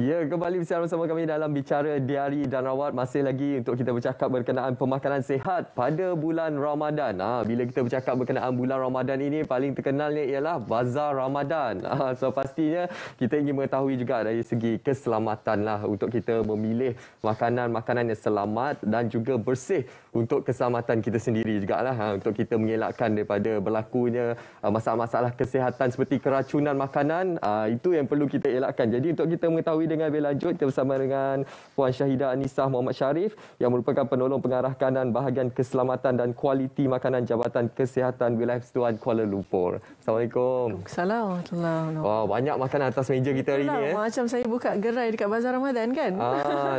Ya, kembali bersama kami dalam Bicara Diari dan Rawat. Masih lagi untuk kita bercakap berkenaan pemakanan sihat pada bulan Ramadan. Bila kita bercakap berkenaan bulan Ramadan ini, paling terkenalnya ialah Bazar Ramadan. So, pastinya kita ingin mengetahui juga dari segi keselamatan lah untuk kita memilih makanan-makanan yang selamat dan juga bersih untuk keselamatan kita sendiri jugalah. Untuk kita mengelakkan daripada berlakunya masalah-masalah kesihatan seperti keracunan makanan. Itu yang perlu kita elakkan. Jadi untuk kita mengetahui dengan lebih lanjut, kita bersama dengan Puan Syahidah Anisah Muhammad Sharif yang merupakan penolong pengarah kanan bahagian keselamatan dan kualiti makanan Jabatan Kesihatan Wilayah Persekutuan Kuala Lumpur. Assalamualaikum. Assalamualaikum. Wah, banyak makanan atas meja kita hari ini. Macam saya buka gerai dekat Bazar Ramadan kan?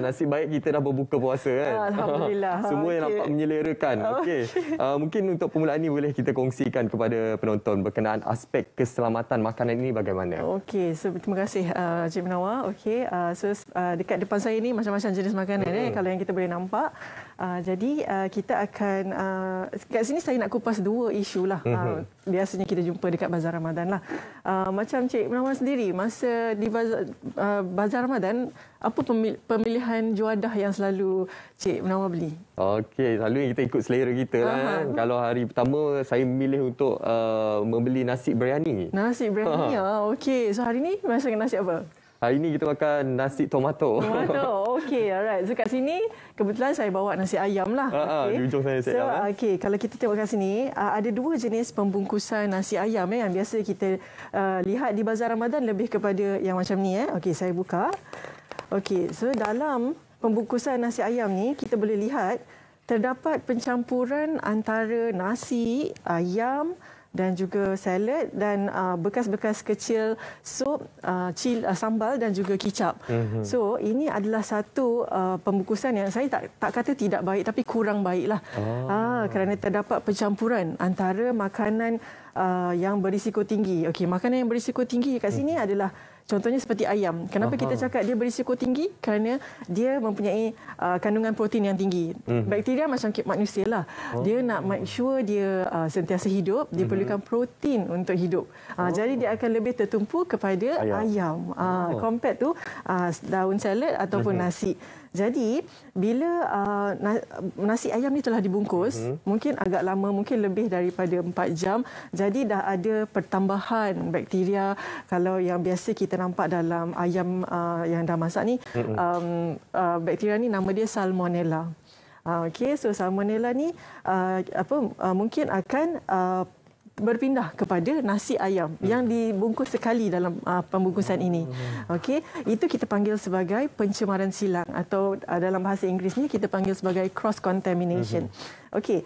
Nasib baik kita dah berbuka puasa kan? Alhamdulillah. Semua yang nampak menyelerakan. Okey. Mungkin untuk permulaan ini boleh kita kongsikan kepada penonton berkenaan aspek keselamatan makanan ini bagaimana? Okey, terima kasih Cik Menawar. Okey, dekat depan saya ni macam-macam jenis makanan kalau yang kita boleh nampak. Jadi kita akan kat sini saya nak kupas dua isu lah. Biasanya kita jumpa dekat Bazar Ramadan lah. Macam Cik Menawar sendiri, masa di Bazar Ramadan, apa pemilihan juadah yang selalu Cik Menawar beli? Okey, selalunya kita ikut selera kita lah kan. Kalau hari pertama saya memilih untuk membeli nasi biryani. Nasi biryani, okey. So hari ni masak nasi apa? Hari ini kita makan nasi tomato. Tomato, okey, alright. So kat sini kebetulan saya bawa nasi ayam lah. Di ujung sana nasi ayam. Okey, kalau kita tengok kat sini, ada dua jenis pembungkusan nasi ayam yang biasa kita lihat di Bazar Ramadan, lebih kepada yang macam ni. Okey, saya buka. Okey, so dalam pembungkusan nasi ayam ni kita boleh lihat terdapat pencampuran antara nasi, ayam dan juga salad dan bekas-bekas kecil sup, sambal dan juga kicap. So ini adalah satu pembungkusan yang saya tak kata tidak baik tapi kurang baiklah. Kerana terdapat pencampuran antara makanan yang berisiko tinggi. Okey, makanan yang berisiko tinggi kat sini adalah contohnya seperti ayam. Kenapa kita cakap dia berisiko tinggi? Kerana dia mempunyai kandungan protein yang tinggi. Bakteria macam manusia lah. Dia nak make sure dia sentiasa hidup, dia perlukan protein untuk hidup. Jadi dia akan lebih tertumpu kepada ayam. Compared to daun salad ataupun nasi. Jadi bila nasi ayam ni telah dibungkus, mungkin agak lama, mungkin lebih daripada 4 jam. Jadi dah ada pertambahan bakteria. Kalau yang biasa kita nampak dalam ayam yang dah masak ni, bakteria ni nama dia Salmonella. Okey, so Salmonella ni mungkin akan berpindah kepada nasi ayam yang dibungkus sekali dalam pembungkusan ini. Okey, itu kita panggil sebagai pencemaran silang atau dalam bahasa Inggerisnya kita panggil sebagai cross contamination. Okey,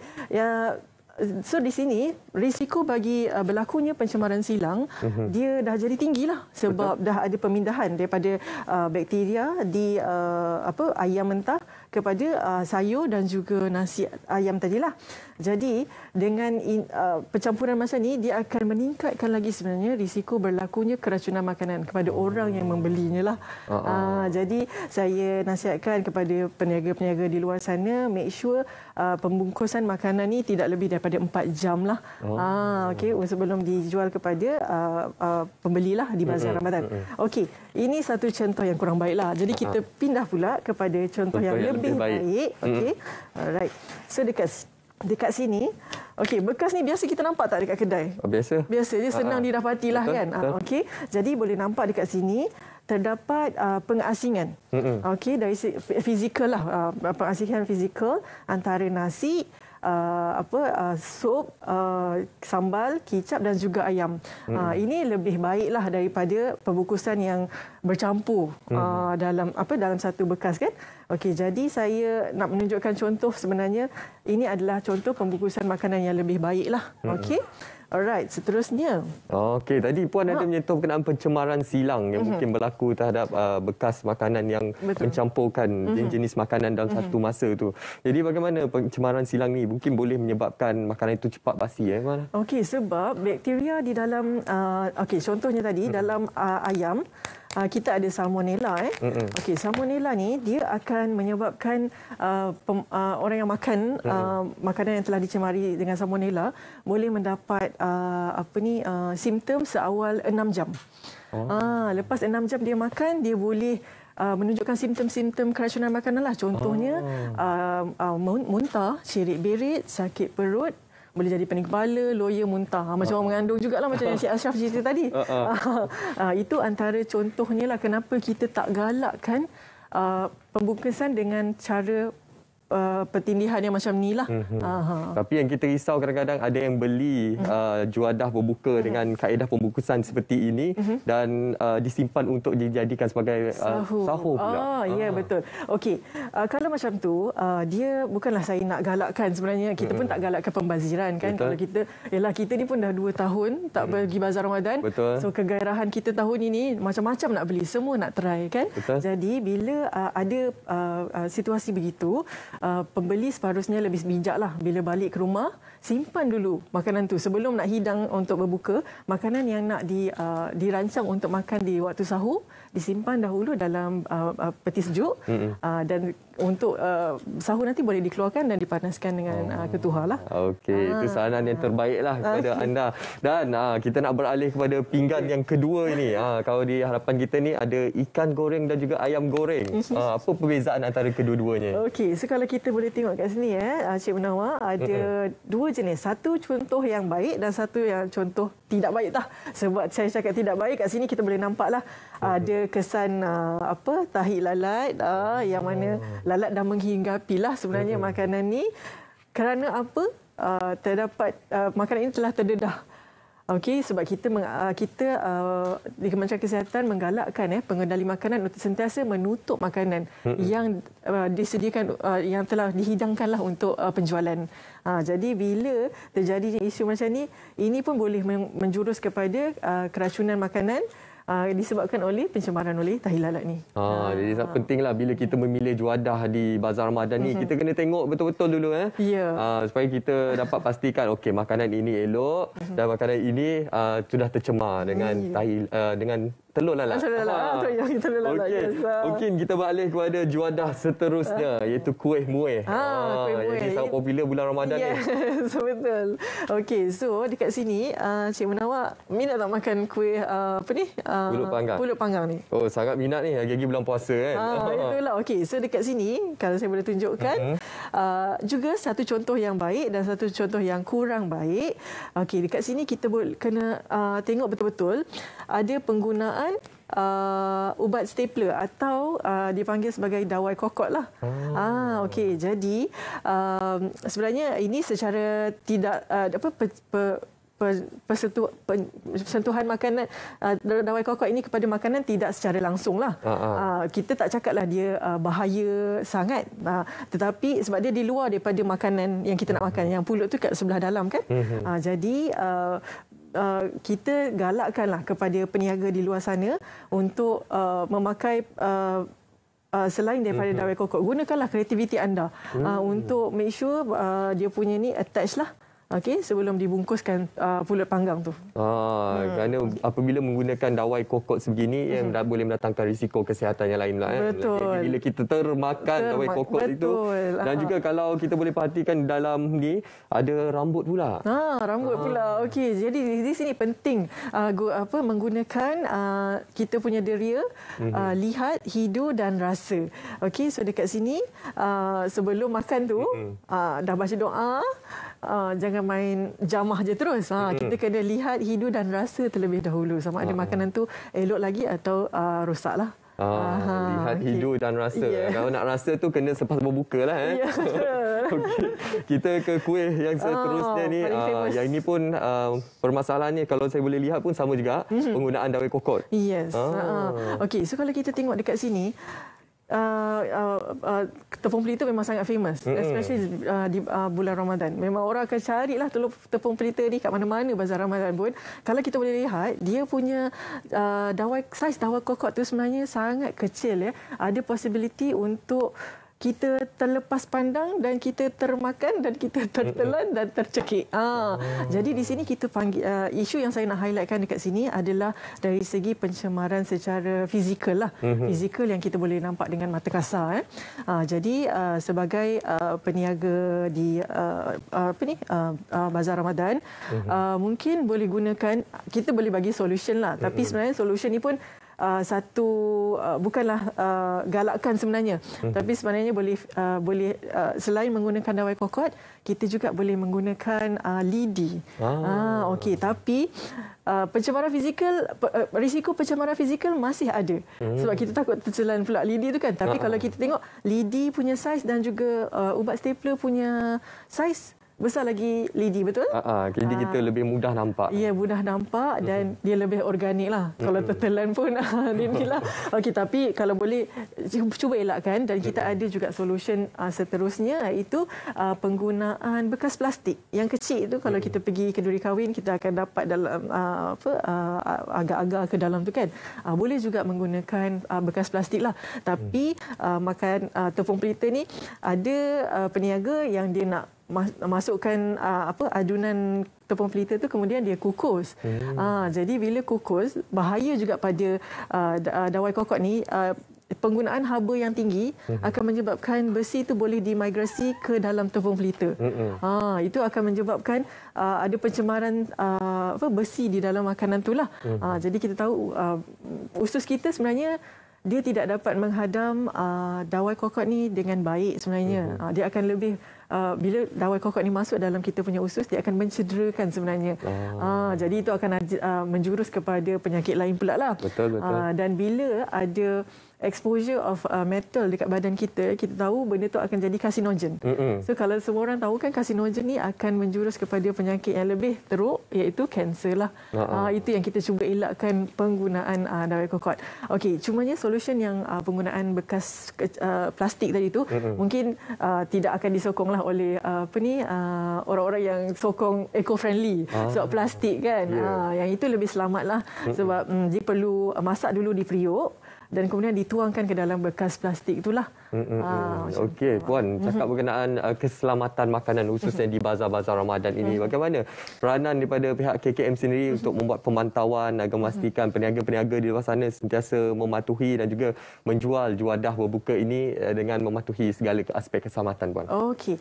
so di sini risiko bagi berlakunya pencemaran silang dia dah jadi tinggilah sebab dah ada pemindahan daripada bakteria di ayam mentah kepada sayur dan juga nasi ayam tadilah. Jadi dengan pencampuran macam ni dia akan meningkatkan lagi sebenarnya risiko berlakunya keracunan makanan kepada orang yang membelinya lah. Jadi saya nasihatkan kepada peniaga-peniaga di luar sana, make sure pembungkusan makanan ni tidak lebih daripada 4 jam lah. Okey, sebelum dijual kepada pembelilah di Bazar Ramadan. Okey, ini satu contoh yang kurang baiklah. Jadi kita pindah pula kepada contoh yang lebih baik. Okey. Alright. So dekat sini, okey, bekas ni biasa kita nampak tak dekat kedai? Biasa. Biasa, dia senang didapatilah kan. Okey. Jadi boleh nampak dekat sini terdapat pengasingan. Okey, dari fizikal lah, pengasingan fizikal antara nasi, sup, sambal, kicap dan juga ayam. Ini lebih baiklah daripada pembungkusan yang bercampur dalam satu bekas kan. Okey, jadi saya nak menunjukkan contoh sebenarnya ini adalah contoh pembungkusan makanan yang lebih baiklah. Okey. Alright, seterusnya. Okey, tadi Puan ada menyentuh berkenaan pencemaran silang yang mungkin berlaku terhadap bekas makanan yang mencampurkan jenis makanan dalam satu masa tu. Jadi bagaimana pencemaran silang ni mungkin boleh menyebabkan makanan itu cepat basi? Okey, sebab bakteria di dalam contohnya tadi dalam ayam kita ada salmonella. Okey, salmonella ni dia akan menyebabkan orang yang makan makanan yang telah dicemari dengan salmonella boleh mendapat simptom seawal 6 jam. Lepas 6 jam dia makan, dia boleh menunjukkan simptom-simptom keracunan makanan lah. Contohnya muntah, cirit-berit, sakit perut, boleh jadi pening kepala, loya, muntah. Macam orang mengandung jugalah, macam yang Cik Ashraf cerita tadi. Itu antara contohnya lah kenapa kita tak galakkan pembungkusan dengan cara pertindihan yang macam ni lah. Tapi yang kita risau kadang-kadang ada yang beli juadah berbuka dengan kaedah pembungkusan seperti ini dan disimpan untuk dijadikan sebagai sahur pula. Ya, betul. Okey, kalau macam tu, dia bukanlah saya nak galakkan sebenarnya. Kita pun tak galakkan pembaziran kan. Betul. Kalau kita ni pun dah 2 tahun tak pergi bazar Ramadan. Betul. So kegairahan kita tahun ini macam-macam nak beli, semua nak try kan. Betul. Jadi bila ada situasi begitu, pembeli seharusnya lebih bijak lah. Bila balik ke rumah, simpan dulu makanan tu sebelum nak hidang untuk berbuka. Makanan yang nak dirancang untuk makan di waktu sahur disimpan dahulu dalam peti sejuk dan untuk sahur nanti boleh dikeluarkan dan dipanaskan dengan ketuhar lah. Okey, itu saranan yang terbaik lah kepada anda. Dan kita nak beralih kepada pinggan yang kedua ini. Kalau di hadapan kita ni ada ikan goreng dan juga ayam goreng. Apa perbezaan antara kedua-duanya? Okey, so kalau kita boleh tengok kat sini Cik Munawar, ada 2 jenis. Satu contoh yang baik dan satu yang contoh tidak baik tah. Sebab saya cakap tidak baik, kat sini kita boleh nampaklah ada kesan tahi lalat yang mana lalat dah menghinggapilah sebenarnya makanan ni. Kerana apa? Terdapat makanan ini telah terdedah. Okey, sebab kita di Kementerian Kesihatan menggalakkan pengendali makanan untuk sentiasa menutup makanan yang disediakan, yang telah dihidangkanlah untuk penjualan. Jadi bila terjadi isu macam ni, ini pun boleh menjurus kepada keracunan makanan disebabkan oleh pencemaran oleh tahi lalat ni. Jadi sangat pentinglah bila kita memilih juadah di bazar Ramadan ni, kita kena tengok betul-betul dulu supaya kita dapat pastikan okey, makanan ini elok dan makanan ini sudah tercemar dengan dengan telur lalat. Telur lalat. Okey. Mungkin kita beralih kepada juadah seterusnya iaitu kuih muih. Kuih muih. Yang sangat popular bulan Ramadan ni. So betul. Okey, so dekat sini Cik Munawar minat tak makan kuih pulut panggang ni? Oh, sangat minat ni lagi bulan puasa kan. Itulah. Okey, so dekat sini kalau saya boleh tunjukkan juga satu contoh yang baik dan satu contoh yang kurang baik. Okey, dekat sini kita kena tengok betul-betul ada penggunaan ubat stapler atau dipanggil sebagai dawai kokot lah. Okey, jadi sebenarnya ini secara tidak sentuhan makanan dawai kokot ini kepada makanan tidak secara langsung lah. Kita tak cakaplah dia bahaya sangat, tetapi sebab dia di luar daripada makanan yang kita nak makan, yang pulut tu kat sebelah dalam kan. Jadi kita galakkanlah kepada peniaga di luar sana untuk memakai selain daripada dawai kokot, gunakanlah kreativiti anda untuk make sure dia punya ni attach lah. Okey, sebelum dibungkuskan pulut panggang tu. Kerana apabila menggunakan dawai kokot sebegini yang boleh mendatangkan risiko kesihatan yang lain pula. Betul. Jadi bila kita termakan dawai kokot itu, dan juga kalau kita boleh perhatikan dalam ni ada rambut pula. Rambut pula. Okey, jadi di sini penting menggunakan kita punya deria, lihat, hidu dan rasa. Okey, so dekat sini sebelum makan tu dah baca doa, jangan main jamah je terus. Kita kena lihat, hidu dan rasa terlebih dahulu sama ada makanan tu elok lagi atau rosaklah. Lihat, hidu dan rasa. Kalau nak rasa tu kena selepas berbuka lah. Okay. Kita ke kuih yang seterusnya ni. Yang ini pun permasalahannya kalau saya boleh lihat pun sama juga. Penggunaan dawai kokot. Yes. Okey, so kalau kita tengok dekat sini, tepung pelita memang sangat famous, especially di bulan Ramadan. Memang orang akan carilah tepung pelita ni kat mana-mana bazar Ramadan pun. Kalau kita boleh lihat, dia punya saiz dawai kokot tu sebenarnya sangat kecil. Ada possibility untuk kita terlepas pandang dan kita termakan dan kita tertelan dan tercekik. Jadi di sini kita panggil isu yang saya nak highlightkan dekat sini adalah dari segi pencemaran secara fizikal lah. Fizikal yang kita boleh nampak dengan mata kasar. Jadi sebagai peniaga di bazar Ramadan, mungkin boleh gunakan, kita boleh bagi solution lah. Tapi sebenarnya solution ni pun satu bukanlah galakan sebenarnya, tapi sebenarnya boleh selain menggunakan dawai kokot, kita juga boleh menggunakan lidi. Okey, tapi pencemaran fizikal, risiko pencemaran fizikal masih ada. Sebab kita takut tercelan pula lidi tu kan. Tapi kalau kita tengok lidi punya saiz dan juga ubat stapler punya saiz, besar lagi lidi, betul? Jadi kita lebih mudah nampak. Ya, mudah nampak dan dia lebih organik lah. Kalau tertelan pun inilah. Okey, tapi kalau boleh cuba elakkan, dan kita ada juga solution seterusnya, iaitu penggunaan bekas plastik yang kecil itu. Kalau kita pergi kenduri kahwin, kita akan dapat dalam agar-agar ke dalam tu kan. Boleh juga menggunakan bekas plastik lah. Tapi makan tepung pelita ni ada peniaga yang dia nak masukkan adunan tepung pelita tu, kemudian dia kukus. Jadi bila kukus, bahaya juga pada dawai kokot ni. Penggunaan haba yang tinggi akan menyebabkan besi itu boleh dimigrasi ke dalam tepung pelita. Itu akan menyebabkan ada pencemaran besi di dalam makanan itulah. Jadi kita tahu usus kita sebenarnya dia tidak dapat menghadam dawai kokot ni dengan baik sebenarnya. Dia akan lebih bila dawai kokot ni masuk dalam kita punya usus, dia akan mencederakan sebenarnya. Jadi itu akan menjurus kepada penyakit lain pula lah. Betul. Dan bila ada exposure of metal dekat badan kita, kita tahu benda tu akan jadi karsinogen. So kalau semua orang tahu kan, karsinogen ni akan menjurus kepada penyakit yang lebih teruk, iaitu kanser lah. Itu yang kita cuba elakkan penggunaan dawai kokot. Okey, cumanya solution yang penggunaan bekas plastik tadi tu mungkin tidak akan disokong lah oleh orang-orang yang sokong eco-friendly. Sebab plastik kan, yang itu lebih selamat lah. Sebab dia perlu masak dulu di periuk dan kemudian dituangkan ke dalam bekas plastik itulah. Okey, Puan, cakap berkenaan keselamatan makanan khususnya di bazar-bazar Ramadan ini. Bagaimana peranan daripada pihak KKM sendiri untuk membuat pemantauan agar memastikan peniaga-peniaga di luar sana sentiasa mematuhi dan juga menjual juadah berbuka ini dengan mematuhi segala aspek keselamatan, Puan? Okey.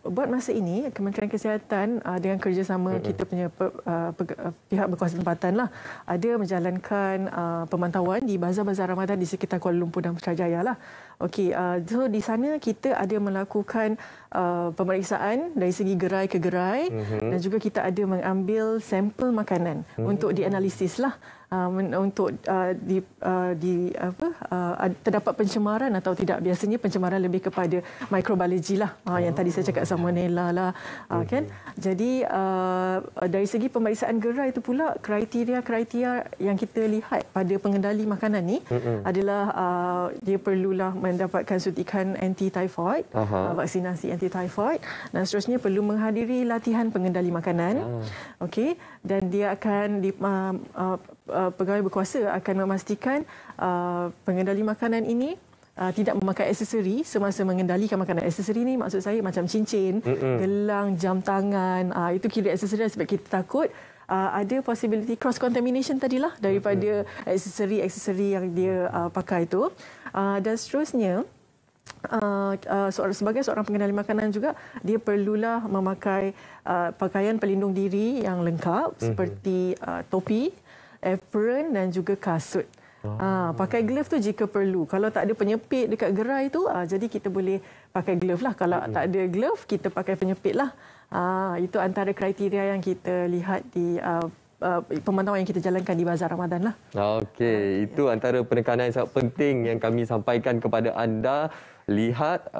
Buat masa ini, Kementerian Kesihatan dengan kerjasama kita punya pihak berkuasa tempatan lah, ada menjalankan pemantauan di bazar-bazar Ramadan di sekitar Kuala Lumpur dan Putrajaya lah. Okey, so di sana kita ada melakukan pemeriksaan dari segi gerai ke gerai, dan juga kita ada mengambil sampel makanan untuk dianalisis lah. Untuk terdapat pencemaran atau tidak. Biasanya pencemaran lebih kepada microbiologi lah, yang tadi saya cakap salmonella lah, kan. Jadi dari segi pemeriksaan gerai itu pula, kriteria-kriteria yang kita lihat pada pengendali makanan ni adalah dia perlulah mendapatkan suntikan anti-typhoid, vaksinasi anti-typhoid, dan seterusnya perlu menghadiri latihan pengendali makanan. Okey, dan dia akan pegawai berkuasa akan memastikan pengendali makanan ini tidak memakai aksesori semasa mengendalikan makanan. Aksesori ni maksud saya macam cincin, gelang, jam tangan. Itu kira aksesori sebab kita takut ada possibility cross contamination tadilah daripada aksesori yang dia pakai itu. Dan seterusnya, sebagai seorang pengendali makanan juga, dia perlulah memakai pakaian pelindung diri yang lengkap seperti topi, apron dan juga kasut. Pakai glove tu jika perlu. Kalau tak ada penyepit dekat gerai tu, jadi kita boleh pakai glove lah. Kalau tak ada glove, kita pakai penyepit lah. Itu antara kriteria yang kita lihat di pemantauan yang kita jalankan di Bazar Ramadan lah. Okey, itu antara penekanan yang sangat penting yang kami sampaikan kepada anda. Lihat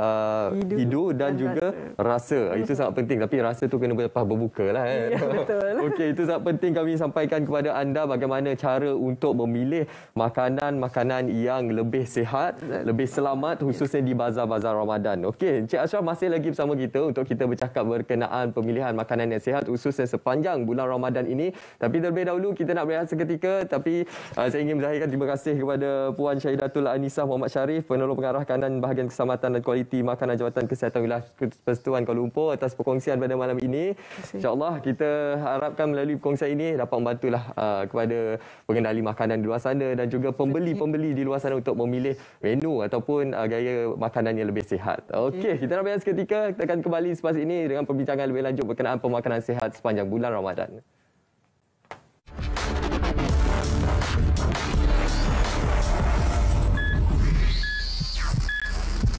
hidu dan juga rasa. Itu sangat penting. Tapi rasa tu kena lepas berbuka lah. Ya, betul. Okey, itu sangat penting kami sampaikan kepada anda bagaimana cara untuk memilih makanan-makanan yang lebih sihat, lebih selamat khususnya di bazar-bazar Ramadan. Okey, Encik Ashraf masih lagi bersama kita untuk kita bercakap berkenaan pemilihan makanan yang sihat khususnya sepanjang bulan Ramadan ini. Tapi terlebih dahulu kita nak berehat seketika. Tapi saya ingin menzahirkan terima kasih kepada Puan Syahidatul Anisah Muhammad Sharif, Penolong Pengarah Kanan Bahagian Keselamatan dan Kualiti Makanan Jabatan Kesihatan Wilayah Persekutuan Kuala Lumpur atas perkongsian pada malam ini. InsyaAllah kita harapkan melalui perkongsian ini dapat membantulah kepada pengendali makanan di luar sana dan juga pembeli-pembeli di luar sana untuk memilih menu ataupun gaya makanan yang lebih sihat. Okey, kita nak berehat seketika. Kita akan kembali selepas ini dengan perbincangan lebih lanjut berkenaan pemakanan sihat sepanjang bulan Ramadan.